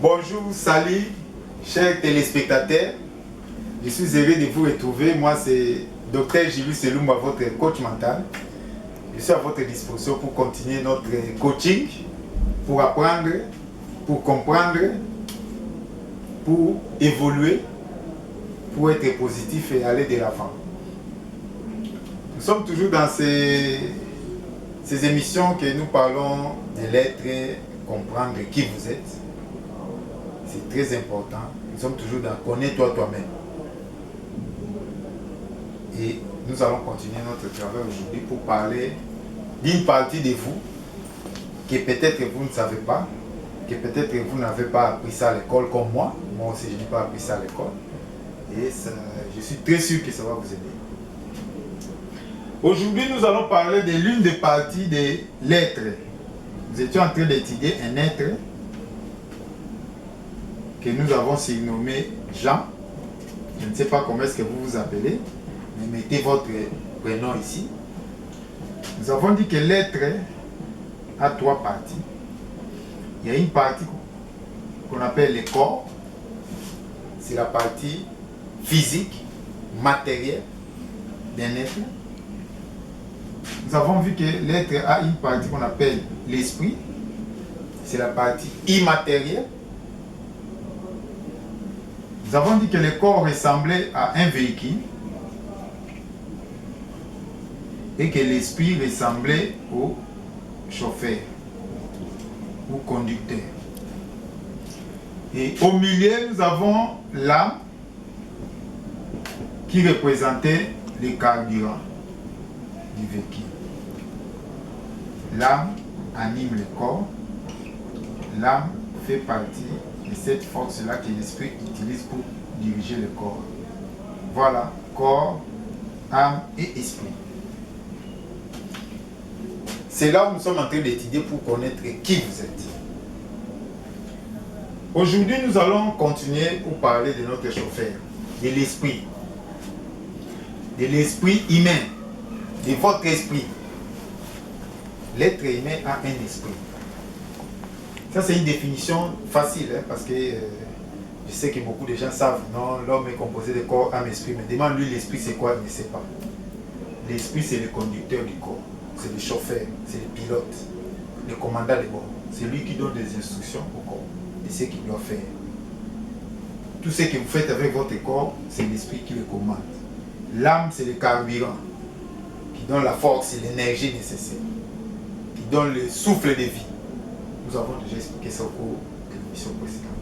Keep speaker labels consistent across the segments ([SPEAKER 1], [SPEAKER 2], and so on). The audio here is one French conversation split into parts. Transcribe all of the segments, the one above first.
[SPEAKER 1] Bonjour, salut, chers téléspectateurs. Je suis heureux de vous retrouver. Moi, c'est Dr Julius Selumba, votre coach mental. Je suis à votre disposition pour continuer notre coaching, pour apprendre, pour comprendre, pour évoluer, pour être positif et aller de l'avant. Nous sommes toujours dans ces émissions que nous parlons de l'être, comprendre qui vous êtes. C'est très important. Nous sommes toujours dans connais-toi toi-même. Et nous allons continuer notre travail aujourd'hui pour parler d'une partie de vous que peut-être vous ne savez pas, que peut-être vous n'avez pas appris ça à l'école comme moi. Moi aussi, je n'ai pas appris ça à l'école. Et ça, je suis très sûr que ça va vous aider. Aujourd'hui, nous allons parler de l'une des parties de l'être. Nous étions en train d'étudier un être que nous avons surnommé Jean. Je ne sais pas comment est-ce que vous vous appelez, mais mettez votre prénom ici. Nous avons dit que l'être a trois parties. Il y a une partie qu'on appelle le corps. C'est la partie physique, matérielle d'un être. Nous avons vu que l'être a une partie qu'on appelle l'esprit. C'est la partie immatérielle. Nous avons dit que le corps ressemblait à un véhicule et que l'esprit ressemblait au chauffeur ou conducteur. Et au milieu, nous avons l'âme qui représentait le carburant du véhicule. L'âme anime le corps. L'âme fait partie de cette force-là que l'esprit utilise pour diriger le corps. Voilà, corps, âme et esprit. C'est là où nous sommes en train d'étudier pour connaître qui vous êtes. Aujourd'hui, nous allons continuer pour parler de notre chauffeur, de l'esprit humain, de votre esprit. L'être humain a un esprit. Ça, c'est une définition facile, hein, parce que je sais que beaucoup de gens savent, non, l'homme est composé de corps, âme, esprit, mais demande-lui l'esprit, c'est quoi, il ne sait pas. L'esprit, c'est le conducteur du corps, c'est le chauffeur, c'est le pilote, le commandant de bord. C'est lui qui donne des instructions au corps de ce qu'il doit faire. Tout ce que vous faites avec votre corps, c'est l'esprit qui le commande. L'âme, c'est le carburant qui donne la force et l'énergie nécessaire, qui donne le souffle de vie. Nous avons déjà expliqué ça au cours de l'émission précédente.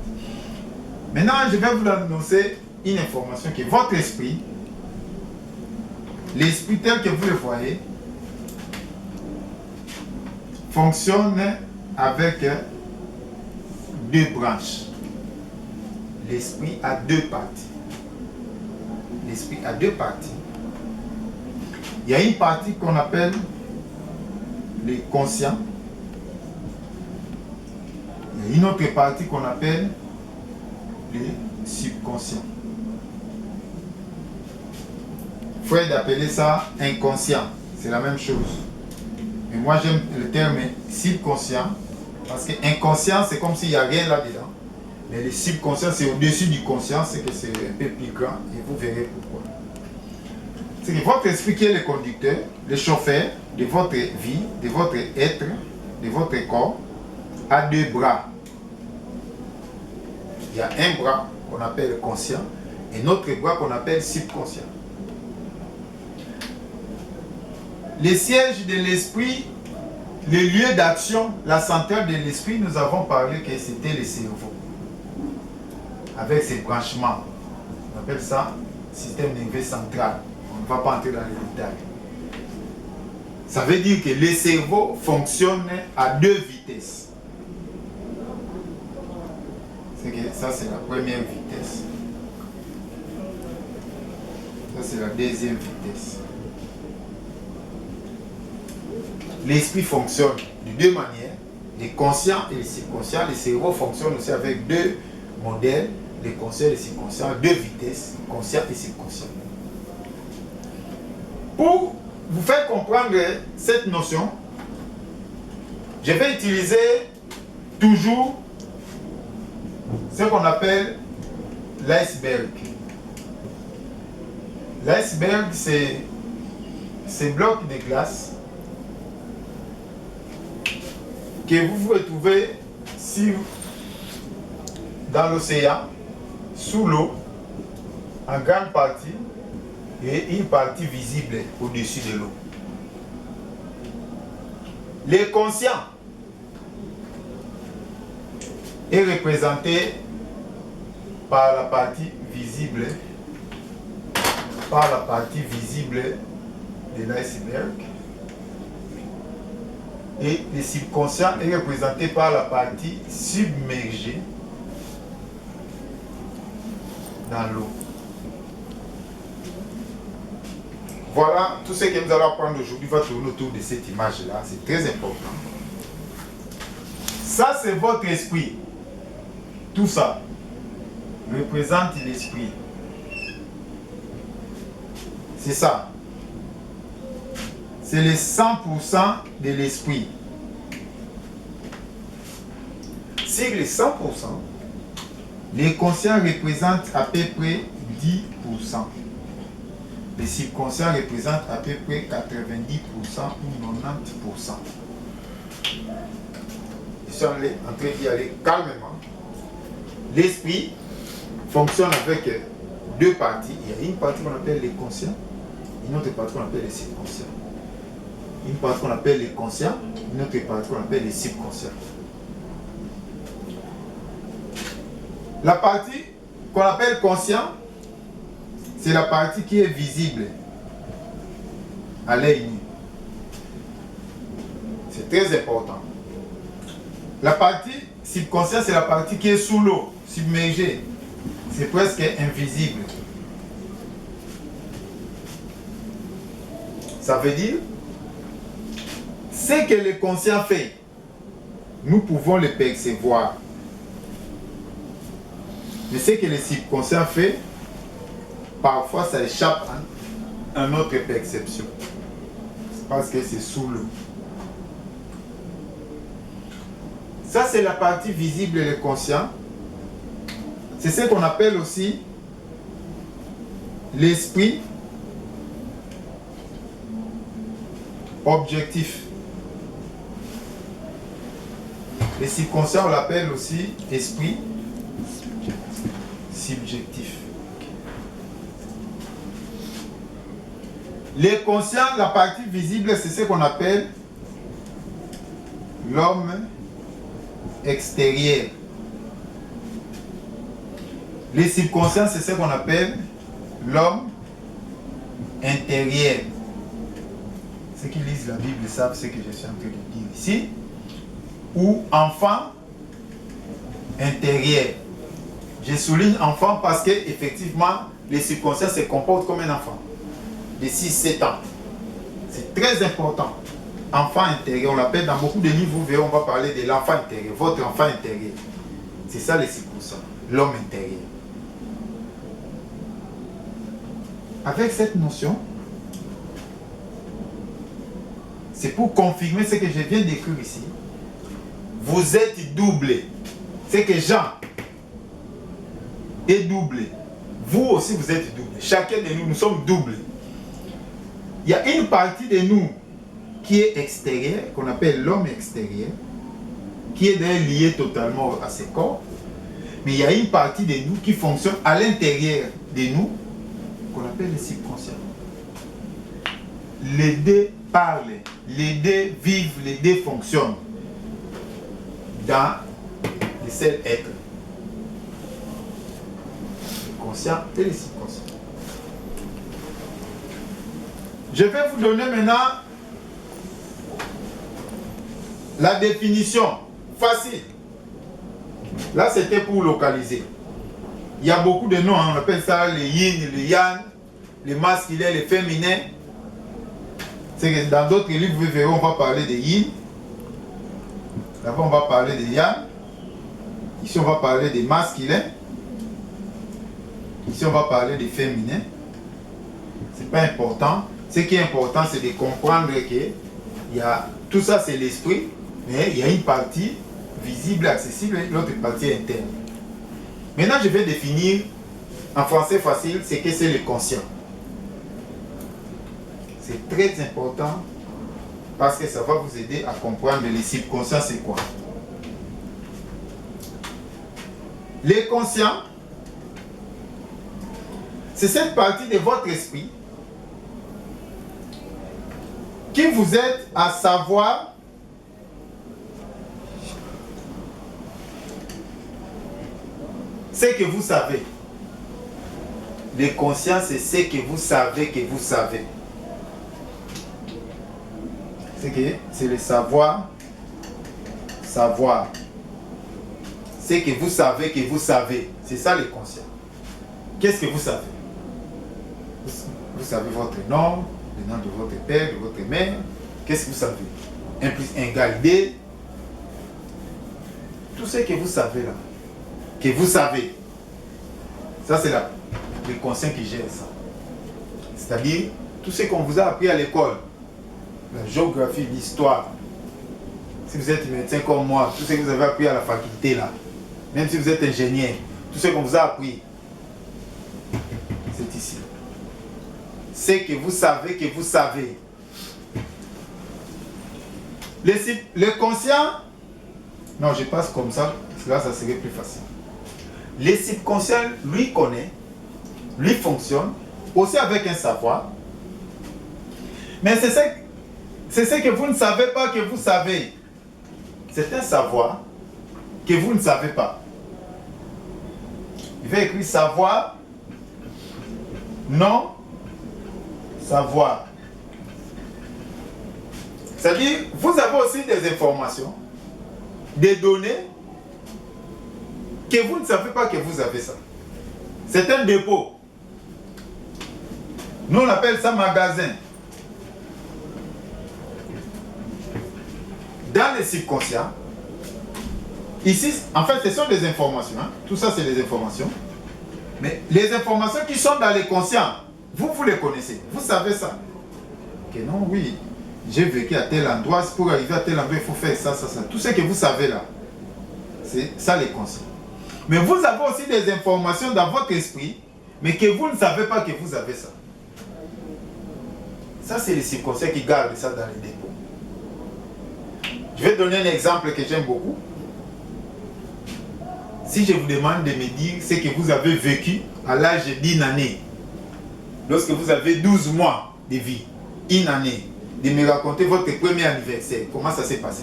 [SPEAKER 1] Maintenant, je vais vous annoncer une information que votre esprit, l'esprit tel que vous le voyez, fonctionne avec deux branches. L'esprit a deux parties. L'esprit a deux parties. Il y a une partie qu'on appelle le conscient. Il y a une autre partie qu'on appelle le subconscient. Freud appelait ça inconscient. C'est la même chose. Mais moi j'aime le terme subconscient parce que inconscient c'est comme s'il n'y a rien là-dedans. Mais le subconscient c'est au-dessus du conscient, c'est que c'est un peu plus grand et vous verrez pourquoi. C'est que votre esprit qui est le conducteur, le chauffeur de votre vie, de votre être, de votre corps, a deux bras. Il y a un bras qu'on appelle conscient et notre bras qu'on appelle subconscient. Le siège de l'esprit, le lieu d'action, la centrale de l'esprit, nous avons parlé que c'était le cerveau. Avec ses branchements. On appelle ça système nerveux central. On ne va pas entrer dans les détails. Ça veut dire que le cerveau fonctionne à deux vitesses. Ça c'est la première vitesse. Ça c'est la deuxième vitesse. L'esprit fonctionne de deux manières, le conscient et le subconscient. Le cerveau fonctionne aussi avec deux modèles, le conscient et le subconscient, deux vitesses, conscient et subconscient. Pour vous faire comprendre cette notion, je vais utiliser toujours ce qu'on appelle l'iceberg. L'iceberg, c'est ces blocs de glace que vous pouvez trouver dans l'océan, sous l'eau, en grande partie, et une partie visible au-dessus de l'eau. L'inconscient est représenté par la partie visible, de l'iceberg, et le subconscient est représenté par la partie submergée dans l'eau. Voilà, tout ce que nous allons apprendre aujourd'hui va tourner autour de cette image-là. C'est très important. Ça, c'est votre esprit. Tout ça représente l'esprit. C'est ça. C'est les 100% de l'esprit. Sur les 100%, les conscients représentent à peu près 10%. Les subconscients représentent à peu près 90% ou 90%. Je suis en train d'y aller calmement. L'esprit fonctionne avec deux parties. Il y a une partie qu'on appelle les conscients, une autre partie qu'on appelle les subconscients. Une partie qu'on appelle les conscients, une autre partie qu'on appelle les subconscients. La partie qu'on appelle conscient, c'est la partie qui est visible à l'œil nu. C'est très important. La partie subconscient, c'est la partie qui est sous l'eau, submergée. C'est presque invisible. Ça veut dire, ce que le conscient fait, nous pouvons le percevoir. Mais ce que le subconscient fait, parfois ça échappe à notre perception. Parce que c'est sous l'eau. Ça, c'est la partie visible et le conscient. C'est ce qu'on appelle aussi l'esprit objectif. Le subconscient, on l'appelle aussi esprit subjectif. Les conscients, la partie visible, c'est ce qu'on appelle l'homme extérieur. Les subconscients, c'est ce qu'on appelle l'homme intérieur. Ceux qui lisent la Bible savent ce que je suis en train de dire ici. Ou enfant intérieur. Je souligne enfant parce que effectivement, les subconscients se comportent comme un enfant de 6-7 ans. C'est très important. Enfant intérieur, on l'appelle dans beaucoup de livres, vous verrez, on va parler de l'enfant intérieur, votre enfant intérieur. C'est ça les subconscients, l'homme intérieur. Avec cette notion, c'est pour confirmer ce que je viens d'écrire ici. Vous êtes doublé. C'est que Jean est doublé. Vous aussi, vous êtes doublé. Chacun de nous, nous sommes doublés. Il y a une partie de nous qui est extérieure, qu'on appelle l'homme extérieur, qui est d'ailleurs lié totalement à ce corps. Mais il y a une partie de nous qui fonctionne à l'intérieur de nous, qu'on appelle le subconscient. Les deux parlent, les deux vivent, les deux fonctionnent dans le seul être. Le conscient et le subconscient. Je vais vous donner maintenant la définition facile. Là, c'était pour localiser. Il y a beaucoup de noms, on appelle ça les yin, les yang, les masculins, les féminins. C'est que dans d'autres livres, vous verrez, on va parler de yin. Là-bas, on va parler de yang. Ici, on va parler des masculins. Ici, on va parler des féminins. C'est pas important. Ce qui est important, c'est de comprendre que tout ça, c'est l'esprit, mais il y a une partie visible, accessible, et l'autre partie interne. Maintenant, je vais définir en français facile ce que c'est le conscient. C'est très important parce que ça va vous aider à comprendre le subconscient c'est quoi. Le conscient, c'est cette partie de votre esprit qui vous aide à savoir ce que vous savez. Le conscient, c'est ce que vous savez que vous savez. C'est le savoir. Savoir. Ce que vous savez que vous savez. C'est ça le conscient. Qu'est-ce que vous savez? Vous savez votre nom, le nom de votre père, de votre mère. Qu'est-ce que vous savez? 1 plus 1 égale 2. Tout ce que vous savez là. Que vous savez. Ça c'est le conscient qui gère ça. C'est-à-dire tout ce qu'on vous a appris à l'école. La géographie, l'histoire. Si vous êtes médecin comme moi, tout ce que vous avez appris à la faculté là. Même si vous êtes ingénieur, tout ce qu'on vous a appris, c'est ici. C'est que vous savez que vous savez. Le conscient, non, je passe comme ça, parce que là, ça serait plus facile. Le subconscient, lui connaît, lui fonctionne, aussi avec un savoir. Mais c'est ce que vous ne savez pas que vous savez. C'est un savoir que vous ne savez pas. Il va écrire savoir, non, savoir. C'est-à-dire, vous avez aussi des informations, des données, que vous ne savez pas que vous avez ça. C'est un dépôt. Nous, on appelle ça magasin. Dans le subconscient, ici, en fait, ce sont des informations. Hein. Tout ça, c'est des informations. Mais les informations qui sont dans le conscient, vous les connaissez. Vous savez ça. Que non, oui. J'ai vécu à tel endroit. Pour arriver à tel endroit, il faut faire ça, ça, ça. Tout ce que vous savez là, c'est ça le conscient. Mais vous avez aussi des informations dans votre esprit, mais que vous ne savez pas que vous avez ça. Ça, c'est le subconscient qui garde ça dans les dépôts. Je vais donner un exemple que j'aime beaucoup. Si je vous demande de me dire ce que vous avez vécu à l'âge d'1 année, lorsque vous avez 12 mois de vie, 1 année, de me raconter votre premier anniversaire, comment ça s'est passé?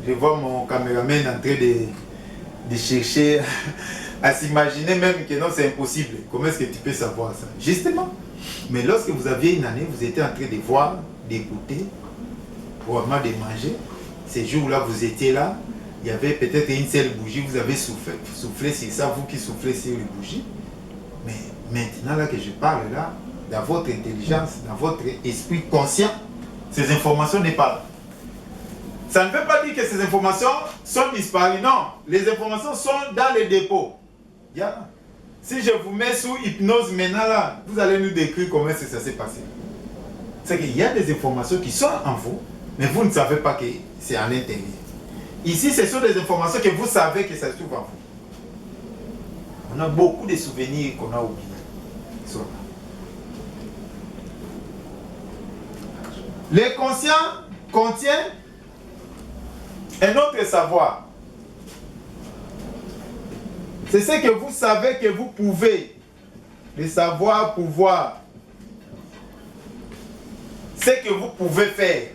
[SPEAKER 1] Je vois mon caméraman en train de chercher à s'imaginer même que non, c'est impossible. Comment est-ce que tu peux savoir ça? Justement. Mais lorsque vous aviez 1 année, vous étiez en train de voir, d'écouter, probablement de manger. Ces jours-là, vous étiez là. Il y avait peut-être une seule bougie, vous avez soufflé sur ça, vous qui soufflez sur les bougies. Mais maintenant, là que je parle, là, dans votre intelligence, dans votre esprit conscient, ces informations n'est pas là. Ça ne veut pas dire que ces informations sont disparues. Non, les informations sont dans les dépôts. Yeah. Si je vous mets sous hypnose maintenant, là, vous allez nous décrire comment ça s'est passé. C'est qu'il y a des informations qui sont en vous, mais vous ne savez pas que c'est à l'intérieur. Ici, ce sont des informations que vous savez que ça se trouve en vous. On a beaucoup de souvenirs qu'on a oubliés. Ils sont là. Le conscient contient un autre savoir. C'est ce que vous savez que vous pouvez. Le savoir, pouvoir. Ce que vous pouvez faire.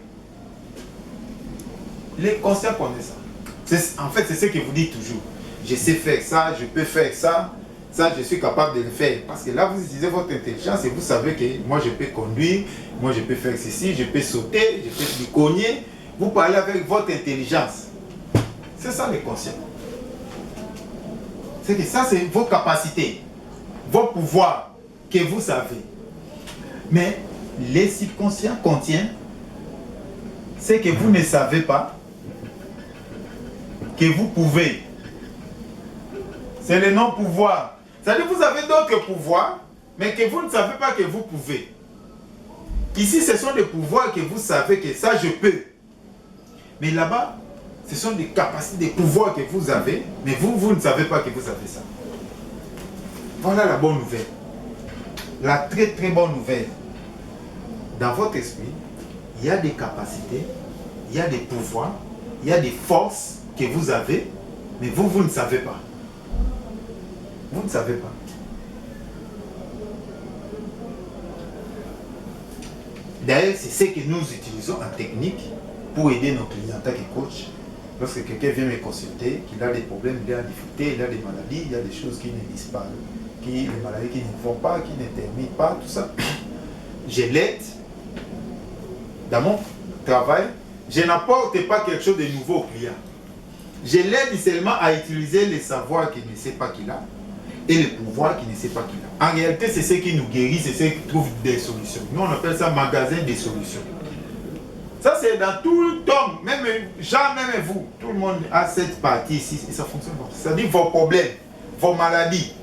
[SPEAKER 1] Le conscient connaît ça. En fait, c'est ce que vous dites toujours. Je sais faire ça, je peux faire ça. Ça, je suis capable de le faire. Parce que là, vous utilisez votre intelligence et vous savez que moi, je peux conduire, moi, je peux faire ceci, je peux sauter, je peux me cogner. Vous parlez avec votre intelligence. C'est ça le conscient. C'est que ça, c'est vos capacités, vos pouvoirs que vous savez. Mais le subconscient contient ce que vous ne savez pas, que vous pouvez. C'est le non-pouvoir. C'est-à-dire que vous avez d'autres pouvoirs, mais que vous ne savez pas que vous pouvez. Ici, ce sont des pouvoirs que vous savez que ça, je peux. Mais là-bas, Ce sont des capacités, des pouvoirs que vous avez, mais vous ne savez pas que vous avez ça. Voilà la bonne nouvelle. La très très bonne nouvelle. Dans votre esprit, il y a des capacités, il y a des pouvoirs, il y a des forces que vous avez, mais vous ne savez pas. Vous ne savez pas. D'ailleurs, c'est ce que nous utilisons en technique pour aider nos clients en tant que coach. Lorsque quelqu'un vient me consulter, qu'il a des problèmes, il a des difficultés, il a des maladies, il y a des choses qui ne disent pas, des maladies qui ne vont pas, qui ne terminent pas, tout ça. Je l'aide dans mon travail. Je n'apporte pas quelque chose de nouveau au client. Je l'aide seulement à utiliser les savoirs qu'il ne sait pas qu'il a et les pouvoirs qu'il ne sait pas qu'il a. En réalité, c'est ce qui nous guérit, c'est ce qui trouve des solutions. Nous, on appelle ça magasin des solutions. Ça, c'est dans tout le temps, même Jean, même vous, tout le monde a cette partie ici, et ça fonctionne pas. C'est-à-dire vos problèmes, vos maladies.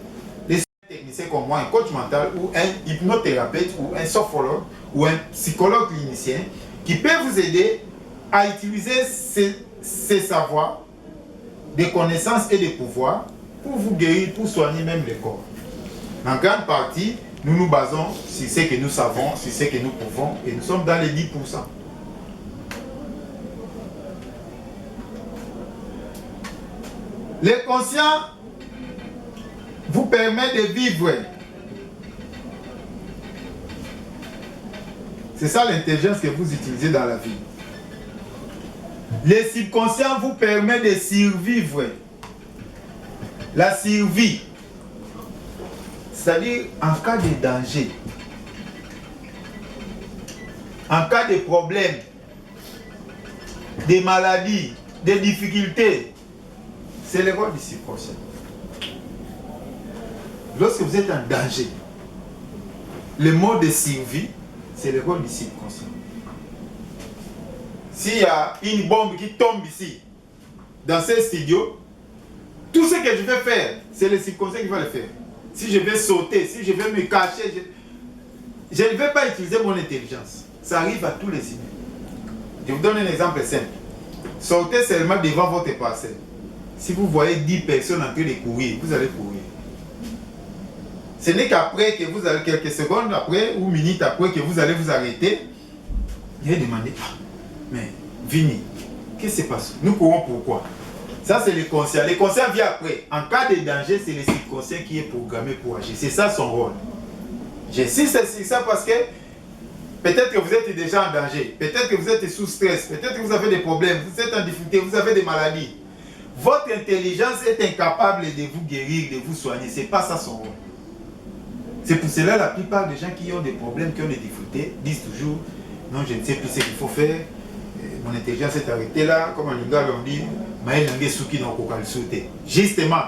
[SPEAKER 1] Les techniciens comme moi, un coach mental, ou un hypnothérapeute, ou un sophrologue, ou un psychologue clinicien, qui peut vous aider à utiliser ces savoirs, des connaissances et des pouvoirs pour vous guérir, pour soigner même le corps. En grande partie, nous nous basons sur ce que nous savons, sur ce que nous pouvons, et nous sommes dans les 10%. Le conscient vous permet de vivre. C'est ça l'intelligence que vous utilisez dans la vie. Le subconscient vous permet de survivre. La survie, c'est-à-dire en cas de danger, en cas de problème, des maladies, des difficultés, c'est le rôle du subconscient. Lorsque vous êtes en danger, le mode de survie, c'est le rôle du subconscient. S'il y a une bombe qui tombe ici, dans ce studio, tout ce que je vais faire, c'est le subconscient qui va le faire. Si je vais sauter, si je vais me cacher, je ne vais pas utiliser mon intelligence. Ça arrive à tous les humains. Je vous donne un exemple simple. Sortez seulement devant votre parcelle. Si vous voyez 10 personnes en train de courir, vous allez courir. Ce n'est qu'après que vous allez, quelques secondes après ou minutes après que vous allez vous arrêter, et demander, mais Vini, qu'est-ce qui se passe? Nous courons pourquoi? Ça, c'est le conscient. Le conscient vient après. En cas de danger, c'est le subconscient qui est programmé pour agir. C'est ça son rôle. J'insiste sur ça parce que peut-être que vous êtes déjà en danger. Peut-être que vous êtes sous stress. Peut-être que vous avez des problèmes. Vous êtes en difficulté. Vous avez des maladies. Votre intelligence est incapable de vous guérir, de vous soigner. Ce n'est pas ça son rôle. C'est pour cela que la plupart des gens qui ont des problèmes, qui ont des difficultés, disent toujours non, je ne sais plus ce qu'il faut faire. Mon intelligence est arrêtée là. Comme en Lingala, on dit justement,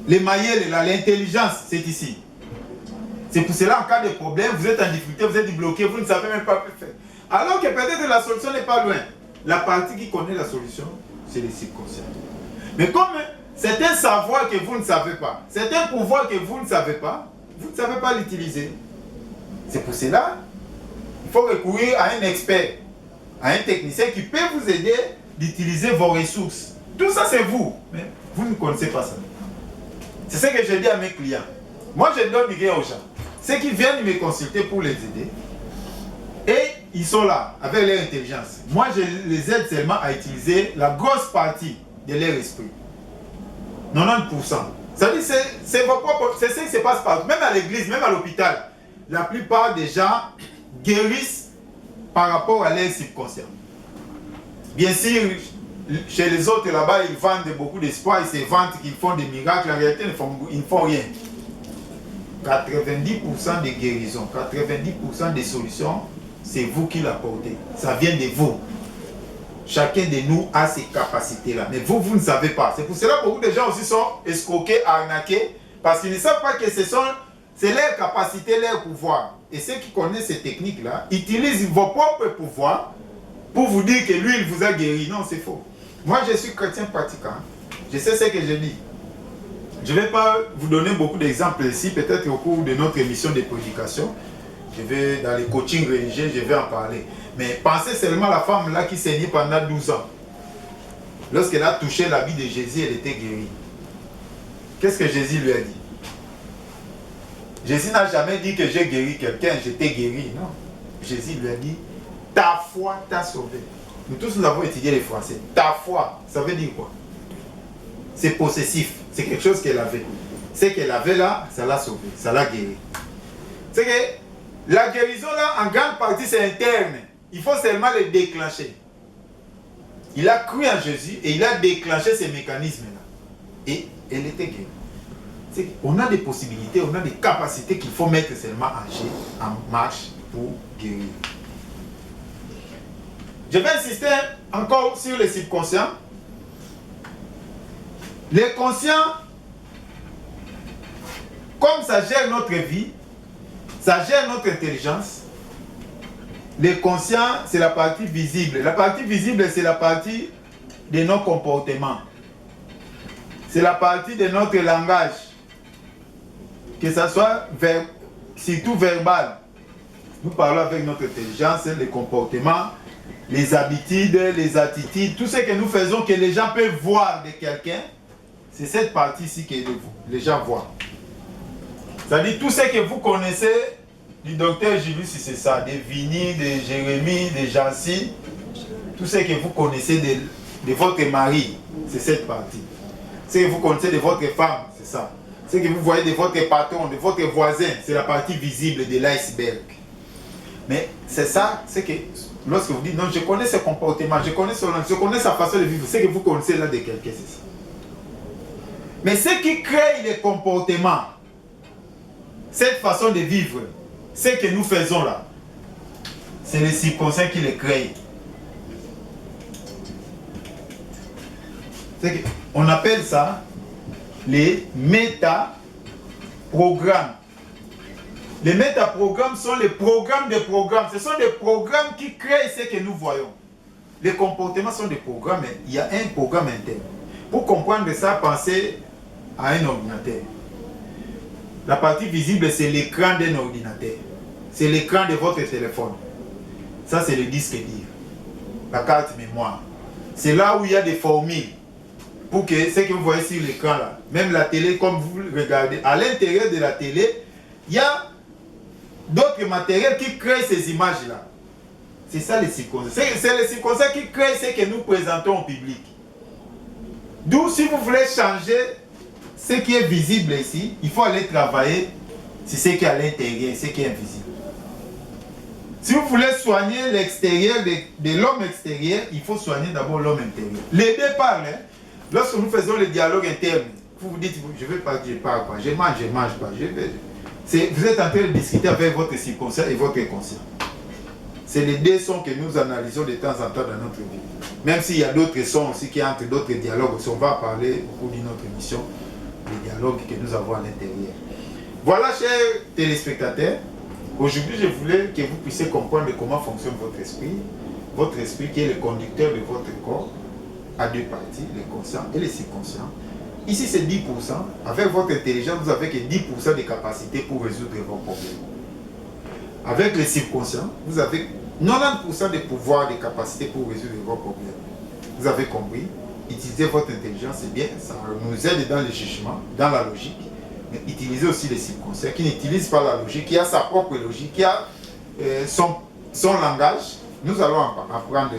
[SPEAKER 1] les maïels, l'intelligence, c'est ici. C'est pour cela, en cas de problème, vous êtes en difficulté, vous êtes bloqué, vous ne savez même pas plus faire. Alors que peut-être la solution n'est pas loin. La partie qui connaît la solution, c'est les subconscients. Mais comme c'est un savoir que vous ne savez pas, c'est un pouvoir que vous ne savez pas, vous ne savez pas l'utiliser. C'est pour cela, il faut recourir à un expert, à un technicien qui peut vous aider d'utiliser vos ressources. Tout ça, c'est vous. Mais vous ne connaissez pas ça. C'est ce que je dis à mes clients. Moi, je donne rien aux gens. Ceux qui viennent me consulter pour les aider, et ils sont là, avec leur intelligence. Moi, je les aide seulement à utiliser la grosse partie de leur esprit. 90%. Ça dit, c'est vos propres, c'est ce qui se passe partout. Même à l'église, même à l'hôpital. La plupart des gens guérissent par rapport à leur subconscient. Bien sûr, chez les autres là-bas, ils vendent beaucoup d'espoir, ils se vantent qu'ils font des miracles. En réalité, ils ne font rien. 90% des guérisons, 90% des solutions, c'est vous qui l'apportez. Ça vient de vous. Chacun de nous a ces capacités-là. Mais vous, vous ne savez pas. C'est pour cela que beaucoup de gens aussi sont escroqués, arnaqués, parce qu'ils ne savent pas que c'est leur capacité, leur pouvoir. Et ceux qui connaissent ces techniques-là utilisent vos propres pouvoirs pour vous dire que lui, il vous a guéri. Non, c'est faux. Moi, je suis chrétien pratiquant. Je sais ce que je dis. Je ne vais pas vous donner beaucoup d'exemples ici. Peut-être au cours de notre émission de prédication, je vais dans les coachings religieux, je vais en parler. Mais pensez seulement à la femme là qui saignait pendant 12 ans. Lorsqu'elle a touché l'habit de Jésus, elle était guérie. Qu'est-ce que Jésus lui a dit? Jésus n'a jamais dit que j'ai guéri quelqu'un, j'étais guéri. Non. Jésus lui a dit, ta foi t'a sauvé. Nous tous, nous avons étudié les français. Ta foi, ça veut dire quoi? C'est possessif. C'est quelque chose qu'elle avait. Ce qu'elle avait là, ça l'a sauvé, ça l'a guéri. C'est que la guérison là, en grande partie, c'est interne. Il faut seulement le déclencher. Il a cru en Jésus et il a déclenché ces mécanismes-là. Et elle était guérie. On a des possibilités, on a des capacités qu'il faut mettre seulement en marche pour guérir. Je vais insister encore sur le subconscient. Le conscient, comme ça gère notre vie, ça gère notre intelligence. Le conscient, c'est la partie visible. La partie visible, c'est la partie de nos comportements. C'est la partie de notre langage. Que ce soit surtout verbal. Nous parlons avec notre intelligence, les comportements, les habitudes, les attitudes, tout ce que nous faisons que les gens peuvent voir de quelqu'un, c'est cette partie-ci que les gens voient. C'est-à-dire tout ce que vous connaissez du docteur Julius, c'est ça, de Vini, de Jérémie, de Jancy, tout ce que vous connaissez de votre mari, c'est cette partie. Ce que vous connaissez de votre femme, c'est ça. Ce que vous voyez de votre patron, de votre voisin, c'est la partie visible de l'iceberg. Mais c'est ça, c'est que lorsque vous dites, non, je connais ce comportement, je connais sa façon de vivre, ce que vous connaissez là de quelqu'un, c'est ça. Mais ce qui crée les comportements, cette façon de vivre, ce que nous faisons là, c'est les subconscients qui les créent. On appelle ça les métaprogrammes. Les métaprogrammes sont les programmes de programmes. Ce sont des programmes qui créent ce que nous voyons. Les comportements sont des programmes, mais il y a un programme interne. Pour comprendre ça, pensez à un ordinateur. La partie visible, c'est l'écran d'un ordinateur. C'est l'écran de votre téléphone. Ça, c'est le disque dur. La carte mémoire. C'est là où il y a des formules. Pour que ce que vous voyez sur l'écran là, même la télé, comme vous le regardez, à l'intérieur de la télé, il y a d'autres matériels qui créent ces images-là. C'est ça les subconscients. C'est les subconscients qui créent ce que nous présentons au public. D'où, si vous voulez changer ce qui est visible ici, il faut aller travailler sur ce qui est à l'intérieur, ce qui est invisible. Si vous voulez soigner l'extérieur de l'homme extérieur, il faut soigner d'abord l'homme intérieur. Les deux parlent. Lorsque nous faisons le dialogue interne, vous vous dites, je ne vais pas, je parle pas, je mange pas, vous êtes en train de discuter avec votre subconscient et votre conscient. C'est les deux sons que nous analysons de temps en temps dans notre vie. Même s'il y a d'autres sons aussi qui entrent, d'autres dialogues, on va parler au cours d'une autre émission, des dialogues que nous avons à l'intérieur. Voilà, chers téléspectateurs, aujourd'hui je voulais que vous puissiez comprendre comment fonctionne votre esprit qui est le conducteur de votre corps, à deux parties, le conscient et le subconscient. Ici c'est 10%, avec votre intelligence vous avez que 10% de capacité pour résoudre vos problèmes. Avec le subconscient, vous avez 90% de pouvoir, de capacité pour résoudre vos problèmes. Vous avez compris, utilisez votre intelligence, c'est bien, ça nous aide dans le jugement, dans la logique, mais utilisez aussi le subconscient qui n'utilise pas la logique, qui a sa propre logique, qui a son langage. Nous allons apprendre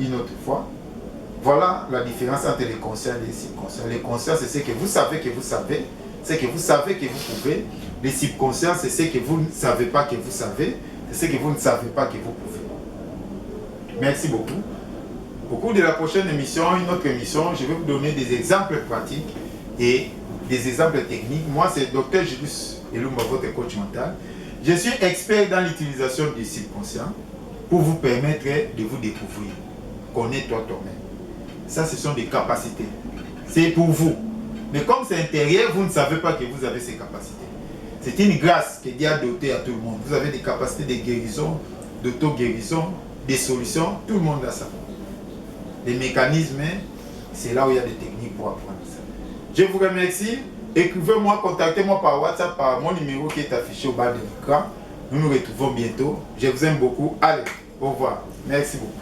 [SPEAKER 1] une autre fois. Voilà la différence entre les conscients et les subconscients. Les conscients, c'est ce que vous savez, ce que vous savez que vous pouvez. Les subconscients, c'est ce que vous ne savez pas que vous savez, c'est ce que vous ne savez pas que vous pouvez. Merci beaucoup. Au cours de la prochaine émission, une autre émission, je vais vous donner des exemples pratiques et des exemples techniques. Moi, c'est Dr Julius Elumba, votre coach mental. Je suis expert dans l'utilisation du subconscient pour vous permettre de vous découvrir. Connais-toi toi-même. Ça, ce sont des capacités. C'est pour vous. Mais comme c'est intérieur, vous ne savez pas que vous avez ces capacités. C'est une grâce que Dieu a dotée à tout le monde. Vous avez des capacités de guérison, d'auto-guérison, des solutions. Tout le monde a ça. Les mécanismes, c'est là où il y a des techniques pour apprendre ça. Je vous remercie. Écrivez-moi, contactez-moi par WhatsApp, par mon numéro qui est affiché au bas de l'écran. Nous nous retrouvons bientôt. Je vous aime beaucoup. Allez, au revoir. Merci beaucoup.